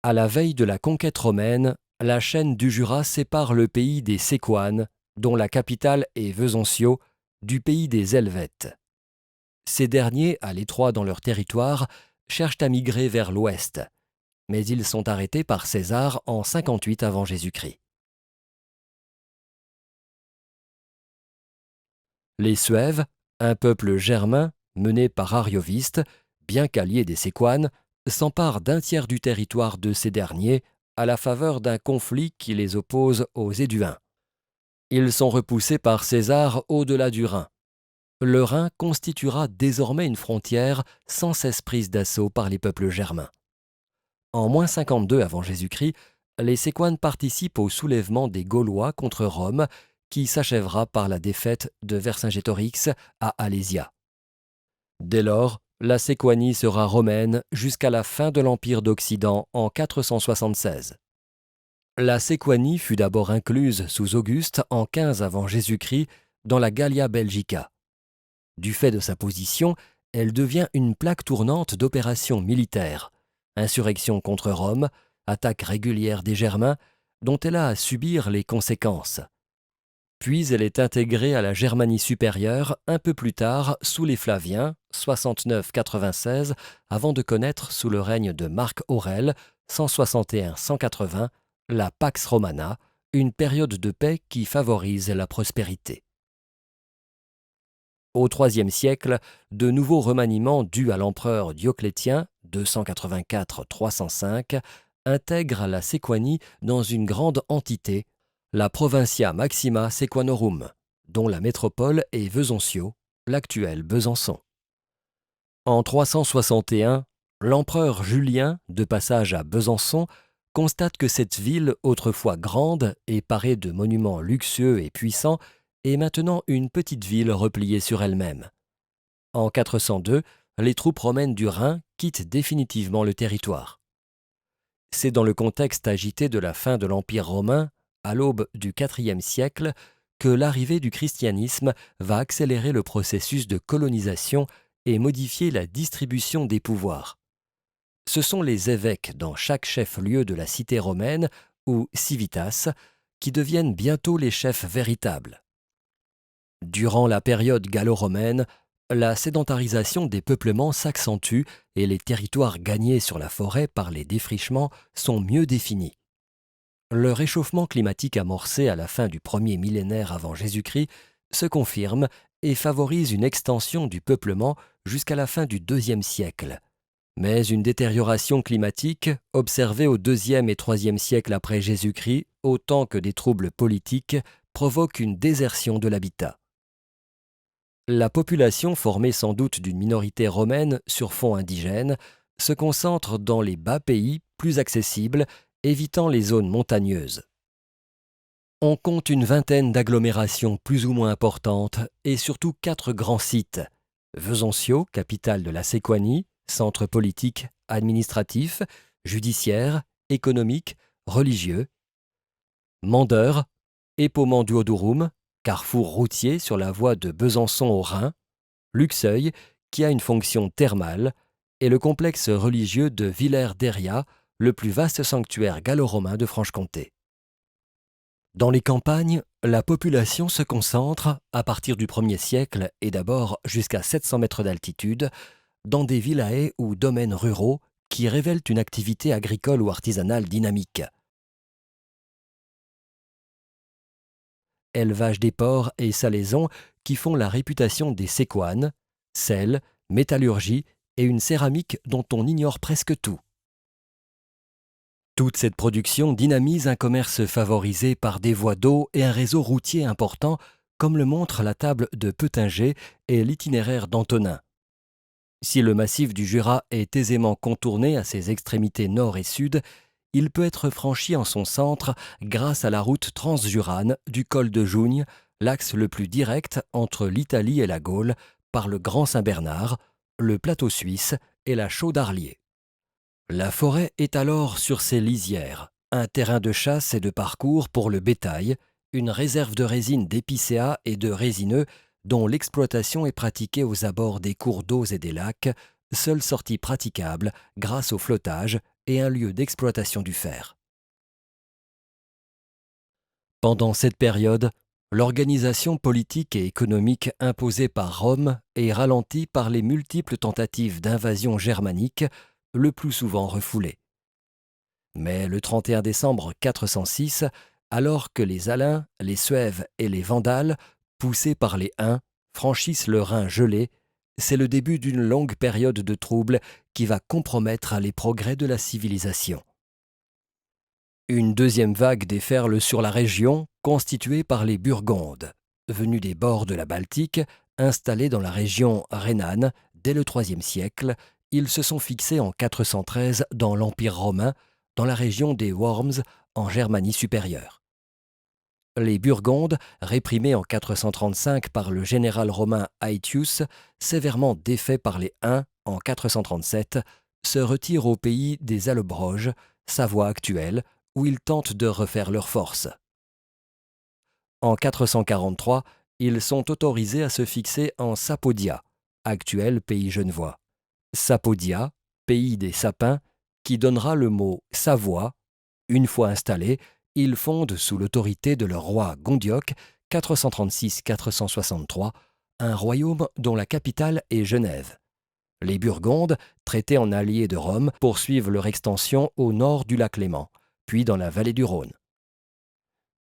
À la veille de la conquête romaine, la chaîne du Jura sépare le pays des Séquanes, dont la capitale est Vesontio, du pays des Helvètes. Ces derniers, à l'étroit dans leur territoire, cherchent à migrer vers l'ouest, mais ils sont arrêtés par César en 58 avant Jésus-Christ. Les Suèves, un peuple germain mené par Arioviste, bien qu'allié des Séquanes, s'emparent d'un tiers du territoire de ces derniers à la faveur d'un conflit qui les oppose aux Éduins. Ils sont repoussés par César au-delà du Rhin. Le Rhin constituera désormais une frontière sans cesse prise d'assaut par les peuples germains. En -52 avant Jésus-Christ, les Séquanes participent au soulèvement des Gaulois contre Rome qui s'achèvera par la défaite de Vercingétorix à Alésia. Dès lors, la Séquanie sera romaine jusqu'à la fin de l'Empire d'Occident en 476. La Séquanie fut d'abord incluse sous Auguste en 15 avant Jésus-Christ dans la Gallia Belgica. Du fait de sa position, elle devient une plaque tournante d'opérations militaires, insurrection contre Rome, attaque régulière des Germains, dont elle a à subir les conséquences. Puis elle est intégrée à la Germanie supérieure un peu plus tard sous les Flaviens, 69-96, avant de connaître sous le règne de Marc Aurèle, 161-180, la Pax Romana, une période de paix qui favorise la prospérité. Au IIIe siècle, de nouveaux remaniements dus à l'empereur Dioclétien, 284-305, intègrent la Séquanie dans une grande entité, la Provincia Maxima Sequanorum, dont la métropole est Vesontio, l'actuel Besançon. En 361, l'empereur Julien, de passage à Besançon, constate que cette ville, autrefois grande et parée de monuments luxueux et puissants, est maintenant une petite ville repliée sur elle-même. En 402, les troupes romaines du Rhin quittent définitivement le territoire. C'est dans le contexte agité de la fin de l'Empire romain, à l'aube du IVe siècle, que l'arrivée du christianisme va accélérer le processus de colonisation et modifier la distribution des pouvoirs. Ce sont les évêques dans chaque chef-lieu de la cité romaine, ou civitas, qui deviennent bientôt les chefs véritables. Durant la période gallo-romaine, la sédentarisation des peuplements s'accentue et les territoires gagnés sur la forêt par les défrichements sont mieux définis. Le réchauffement climatique amorcé à la fin du premier millénaire avant Jésus-Christ se confirme et favorise une extension du peuplement jusqu'à la fin du IIe siècle. Mais une détérioration climatique, observée au IIe et IIIe siècle après Jésus-Christ, autant que des troubles politiques, provoque une désertion de l'habitat. La population, formée sans doute d'une minorité romaine sur fond indigène, se concentre dans les bas pays plus accessibles, évitant les zones montagneuses. On compte une vingtaine d'agglomérations plus ou moins importantes et surtout 4 grands sites. Vesontio, capitale de la Séquanie, centre politique, administratif, judiciaire, économique, religieux. Mandeur, Epaument Duodorum, carrefour routier sur la voie de Besançon au Rhin. Luxeuil, qui a une fonction thermale, et le complexe religieux de Villers-d'Héria, le plus vaste sanctuaire gallo-romain de Franche-Comté. Dans les campagnes, la population se concentre, à partir du 1er siècle et d'abord jusqu'à 700 mètres d'altitude, dans des villae ou domaines ruraux qui révèlent une activité agricole ou artisanale dynamique. Élevage des porcs et salaisons qui font la réputation des Séquanes, sel, métallurgie et une céramique dont on ignore presque tout. Toute cette production dynamise un commerce favorisé par des voies d'eau et un réseau routier important, comme le montre la table de Peutinger et l'itinéraire d'Antonin. Si le massif du Jura est aisément contourné à ses extrémités nord et sud, il peut être franchi en son centre grâce à la route transjurane du col de Jougne, l'axe le plus direct entre l'Italie et la Gaule, par le Grand Saint-Bernard, le plateau suisse et la Chaux d'Arlier. La forêt est alors sur ses lisières, un terrain de chasse et de parcours pour le bétail, une réserve de résine d'épicéas et de résineux dont l'exploitation est pratiquée aux abords des cours d'eau et des lacs, seule sortie praticable grâce au flottage et un lieu d'exploitation du fer. Pendant cette période, l'organisation politique et économique imposée par Rome est ralentie par les multiples tentatives d'invasion germanique, le plus souvent refoulées. Mais le 31 décembre 406, alors que les Alains, les Suèves et les Vandales, poussés par les Huns, franchissent le Rhin gelé, c'est le début d'une longue période de troubles qui va compromettre les progrès de la civilisation. Une deuxième vague déferle sur la région, constituée par les Burgondes, venus des bords de la Baltique, installés dans la région rhénane dès le IIIe siècle. Ils se sont fixés en 413 dans l'Empire romain, dans la région des Worms, en Germanie supérieure. Les Burgondes, réprimés en 435 par le général romain Aetius, sévèrement défaits par les Huns en 437, se retirent au pays des Allobroges, Savoie actuelle, où ils tentent de refaire leurs forces. En 443, ils sont autorisés à se fixer en Sapodia, actuel pays genevois. Sapodia, pays des sapins, qui donnera le mot Savoie. Une fois installés, ils fondent sous l'autorité de leur roi Gondioque, 436-463, un royaume dont la capitale est Genève. Les Burgondes, traités en alliés de Rome, poursuivent leur extension au nord du lac Léman, puis dans la vallée du Rhône.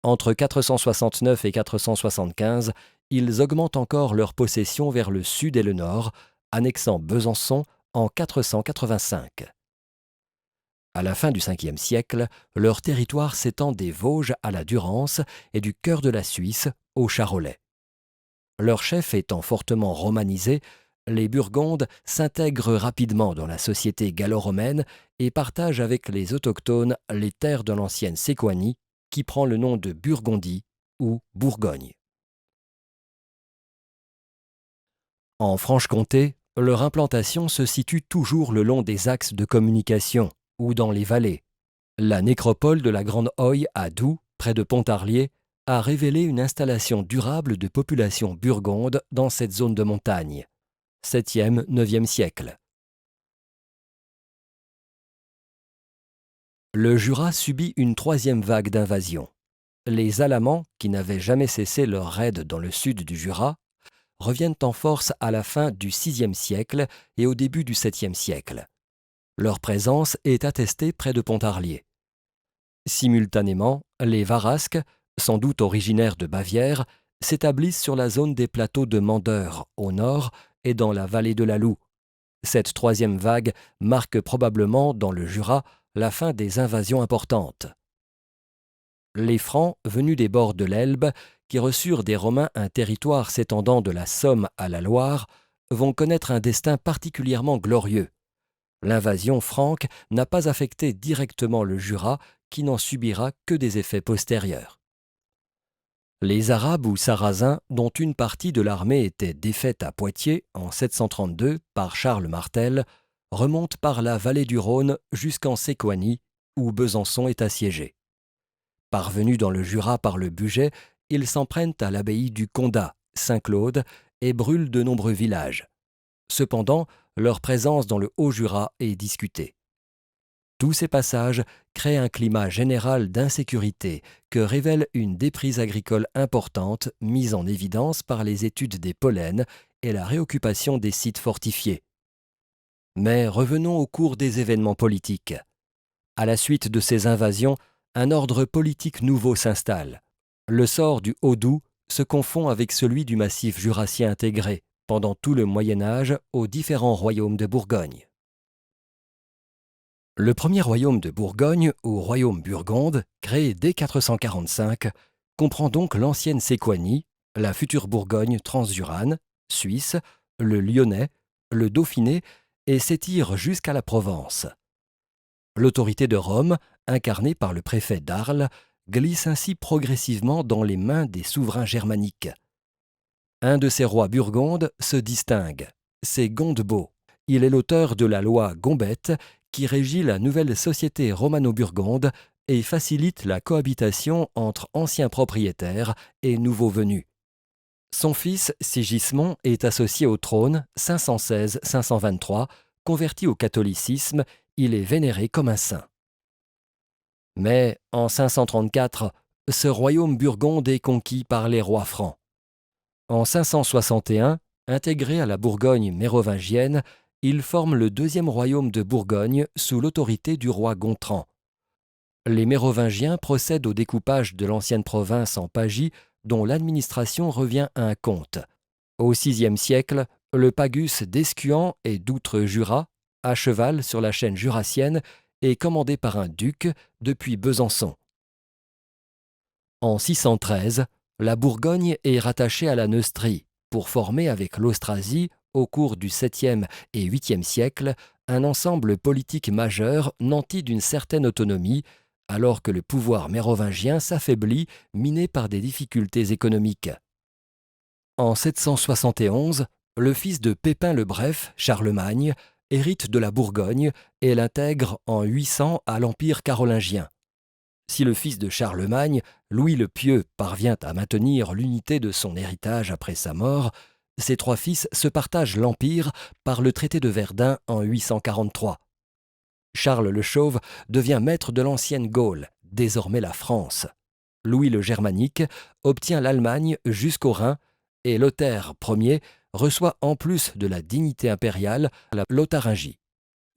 Entre 469 et 475, ils augmentent encore leur possession vers le sud et le nord, annexant Besançon en 485. À la fin du Ve siècle, leur territoire s'étend des Vosges à la Durance et du cœur de la Suisse au Charolais. Leur chef étant fortement romanisé, les Burgondes s'intègrent rapidement dans la société gallo-romaine et partagent avec les autochtones les terres de l'ancienne Séquanie, qui prend le nom de Burgondie ou Bourgogne. En Franche-Comté, leur implantation se situe toujours le long des axes de communication ou dans les vallées. La nécropole de la Grande Hoye à Doux, près de Pontarlier, a révélé une installation durable de population burgonde dans cette zone de montagne. 7e, 9e siècle. Le Jura subit une troisième vague d'invasion. Les Alamans, qui n'avaient jamais cessé leur raid dans le sud du Jura, reviennent en force à la fin du VIe siècle et au début du VIIe siècle. Leur présence est attestée près de Pontarlier. Simultanément, les Varasques, sans doute originaires de Bavière, s'établissent sur la zone des plateaux de Mandeur, au nord, et dans la vallée de la Loue. Cette troisième vague marque probablement, dans le Jura, la fin des invasions importantes. Les Francs, venus des bords de l'Elbe, qui reçurent des Romains un territoire s'étendant de la Somme à la Loire, vont connaître un destin particulièrement glorieux. L'invasion franque n'a pas affecté directement le Jura, qui n'en subira que des effets postérieurs. Les Arabes ou Sarrasins, dont une partie de l'armée était défaite à Poitiers en 732 par Charles Martel, remontent par la vallée du Rhône jusqu'en Séquanie, où Besançon est assiégé. Parvenus dans le Jura par le budget, ils s'en prennent à l'abbaye du Condat, Saint-Claude, et brûlent de nombreux villages. Cependant, leur présence dans le Haut-Jura est discutée. Tous ces passages créent un climat général d'insécurité que révèle une déprise agricole importante mise en évidence par les études des pollens et la réoccupation des sites fortifiés. Mais revenons au cours des événements politiques. À la suite de ces invasions, un ordre politique nouveau s'installe. Le sort du Haut-Doubs se confond avec celui du massif jurassien intégré, pendant tout le Moyen Âge, aux différents royaumes de Bourgogne. Le premier royaume de Bourgogne, ou royaume burgonde, créé dès 445, comprend donc l'ancienne Séquanie, la future Bourgogne transjurane, Suisse, le Lyonnais, le Dauphiné et s'étire jusqu'à la Provence. L'autorité de Rome, incarnée par le préfet d'Arles, glisse ainsi progressivement dans les mains des souverains germaniques. Un de ces rois burgondes se distingue, c'est Gondebaud. Il est l'auteur de la loi Gombette qui régit la nouvelle société romano-burgonde et facilite la cohabitation entre anciens propriétaires et nouveaux venus. Son fils, Sigismond, est associé au trône 516-523, converti au catholicisme il est vénéré comme un saint. Mais en 534, ce royaume burgonde est conquis par les rois francs. En 561, intégré à la Bourgogne mérovingienne, il forme le deuxième royaume de Bourgogne sous l'autorité du roi Gontran. Les Mérovingiens procèdent au découpage de l'ancienne province en pagies dont l'administration revient à un comte. Au VIe siècle, le pagus d'Escuan et d'Outre-Jura, à cheval sur la chaîne jurassienne, est commandé par un duc depuis Besançon. En 613, la Bourgogne est rattachée à la Neustrie pour former avec l'Austrasie, au cours du 7e et 8e siècle, un ensemble politique majeur nanti d'une certaine autonomie, alors que le pouvoir mérovingien s'affaiblit, miné par des difficultés économiques. En 771, le fils de Pépin le Bref, Charlemagne, hérite de la Bourgogne et l'intègre en 800 à l'Empire carolingien. Si le fils de Charlemagne, Louis le Pieux, parvient à maintenir l'unité de son héritage après sa mort, ses trois fils se partagent l'Empire par le traité de Verdun en 843. Charles le Chauve devient maître de l'ancienne Gaule, désormais la France. Louis le Germanique obtient l'Allemagne jusqu'au Rhin et Lothaire Ier reçoit en plus de la dignité impériale la Lotharingie.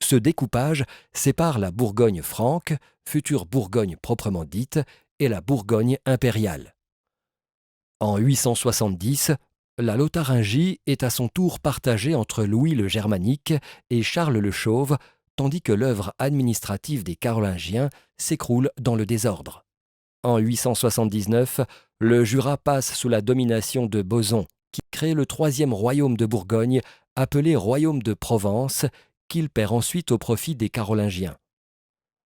Ce découpage sépare la Bourgogne franque, future Bourgogne proprement dite, et la Bourgogne impériale. En 870, la Lotharingie est à son tour partagée entre Louis le Germanique et Charles le Chauve, tandis que l'œuvre administrative des Carolingiens s'écroule dans le désordre. En 879, le Jura passe sous la domination de Boson, qui crée le troisième royaume de Bourgogne, appelé Royaume de Provence, qu'il perd ensuite au profit des Carolingiens.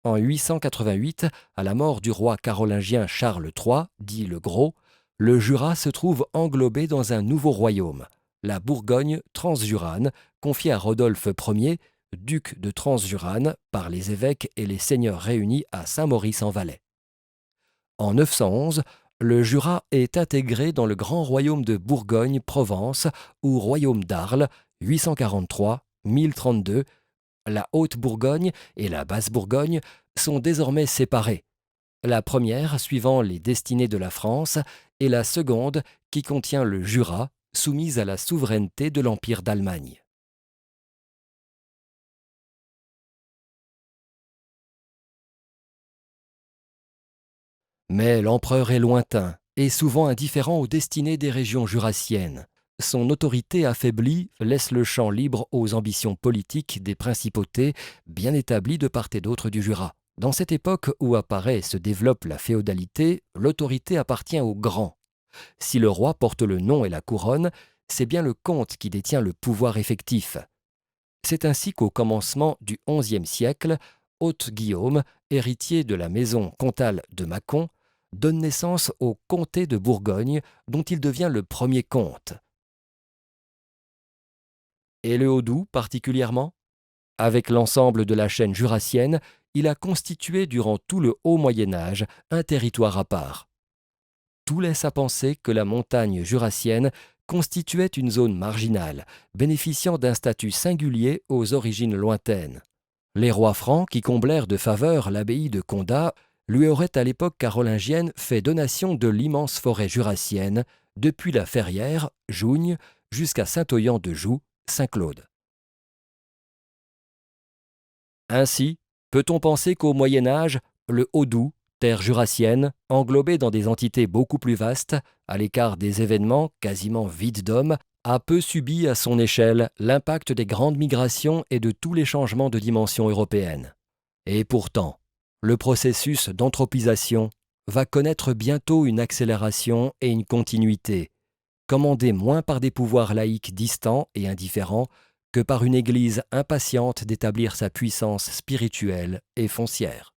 En 888, à la mort du roi carolingien Charles III, dit le Gros, le Jura se trouve englobé dans un nouveau royaume, la Bourgogne transjurane, confiée à Rodolphe Ier, duc de Transjurane, par les évêques et les seigneurs réunis à Saint-Maurice-en-Valais. En 911, le Jura est intégré dans le grand royaume de Bourgogne-Provence ou royaume d'Arles, 843-1032. La Haute-Bourgogne et la Basse-Bourgogne sont désormais séparées. La première suivant les destinées de la France et la seconde qui contient le Jura, soumise à la souveraineté de l'Empire d'Allemagne. Mais l'empereur est lointain et souvent indifférent aux destinées des régions jurassiennes. Son autorité affaiblie laisse le champ libre aux ambitions politiques des principautés bien établies de part et d'autre du Jura. Dans cette époque où apparaît et se développe la féodalité, l'autorité appartient aux grands. Si le roi porte le nom et la couronne, c'est bien le comte qui détient le pouvoir effectif. C'est ainsi qu'au commencement du XIe siècle, Haute-Guillaume, héritier de la maison comtale de Mâcon, donne naissance au comté de Bourgogne, dont il devient le premier comte. Et le Haut-Doubs particulièrement? Avec l'ensemble de la chaîne jurassienne, il a constitué durant tout le haut Moyen Âge un territoire à part. Tout laisse à penser que la montagne jurassienne constituait une zone marginale, bénéficiant d'un statut singulier aux origines lointaines. Les rois francs qui comblèrent de faveurs l'abbaye de Condat lui auraient à l'époque carolingienne fait donation de l'immense forêt jurassienne, depuis la Ferrière, Jougne, jusqu'à Saint-Oyen-de-Joux, Saint-Claude. Ainsi, peut-on penser qu'au Moyen Âge, le Haut-Doubs, terre jurassienne, englobée dans des entités beaucoup plus vastes, à l'écart des événements quasiment vides d'hommes, a peu subi à son échelle l'impact des grandes migrations et de tous les changements de dimension européenne. Et pourtant, le processus d'anthropisation va connaître bientôt une accélération et une continuité, commandée moins par des pouvoirs laïques distants et indifférents que par une Église impatiente d'établir sa puissance spirituelle et foncière.